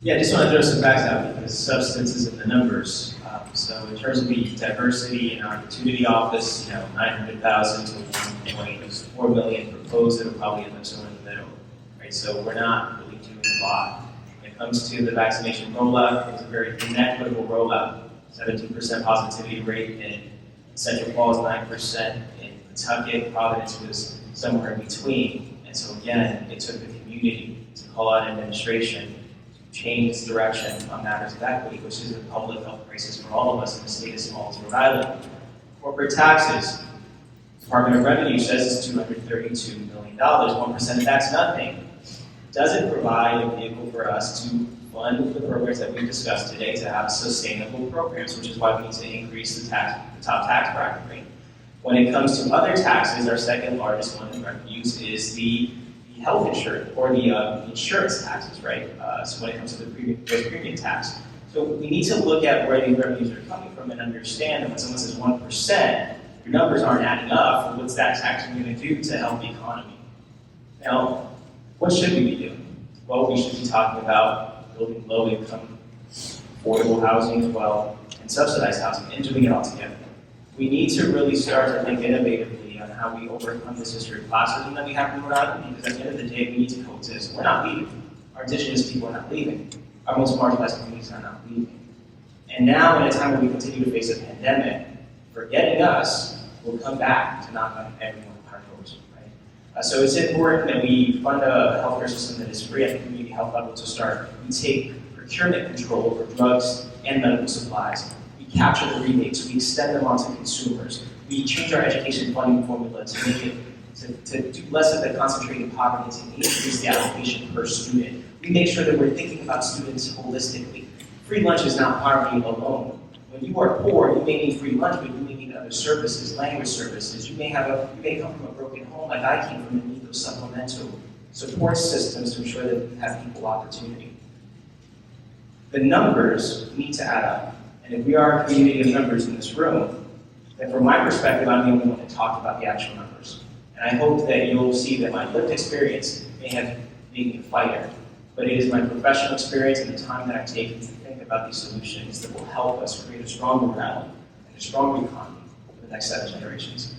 Yeah, I just want to throw some facts out because substance is in the numbers. So in terms of the diversity and opportunity office, 900,000 to 1.4 million proposed. It'll probably end up somewhere in the middle, right? So we're not really doing a lot. When it comes to the vaccination rollout, it's a very inequitable rollout. 17% positivity rate in Central Falls, 9% in Pawtucket. Providence was somewhere in between. And so again, it took the community to call out administration change its direction on matters of equity, which is a public health crisis for all of us in a state as small as Rhode Island. Corporate taxes. Department of Revenue says it's $232 million. 1% of that's nothing. Does it provide a vehicle for us to fund the programs that we've discussed today to have sustainable programs, which is why we need to increase the top tax bracket rate. When it comes to other taxes, our second largest one in revenues is the health insurance, or the insurance taxes, right? So when it comes to the premium tax. So we need to look at where these revenues are coming from and understand that when someone says 1%, your numbers aren't adding up. What's that tax going to do to help the economy? Now, what should we be doing? Well, we should be talking about building low-income, affordable housing as well, and subsidized housing, and doing it all together. We need to really start to think innovatively on how we overcome this history of classism that we have in Rhode Island, because at the end of the day, we need to coexist. We're not leaving. Our indigenous people are not leaving. Our most marginalized communities are not leaving. And now, in a time where we continue to face a pandemic, forgetting us will come back to knock on every one of our doors, right? So it's important that we fund a healthcare system that is free at the community health level to start. We take procurement control over drugs and medical supplies. We capture the rebates. We extend them onto consumers. We change our education funding formula to make it to do less of the concentrated poverty, to increase the allocation per student. We make sure that we're thinking about students holistically. Free lunch is not poverty alone. When you are poor, you may need free lunch, but you may need other services, language services. You may come from a broken home, like I came from, and need those supplemental support systems to ensure that we have equal opportunity. The numbers need to add up. And if we are a community of members in this room, then from my perspective, I'm the only one to talk about the actual numbers. And I hope that you'll see that my lived experience may have made me a fighter, but it is my professional experience and the time that I've taken to think about these solutions that will help us create a stronger Rhode Island and a stronger economy for the next 7 generations.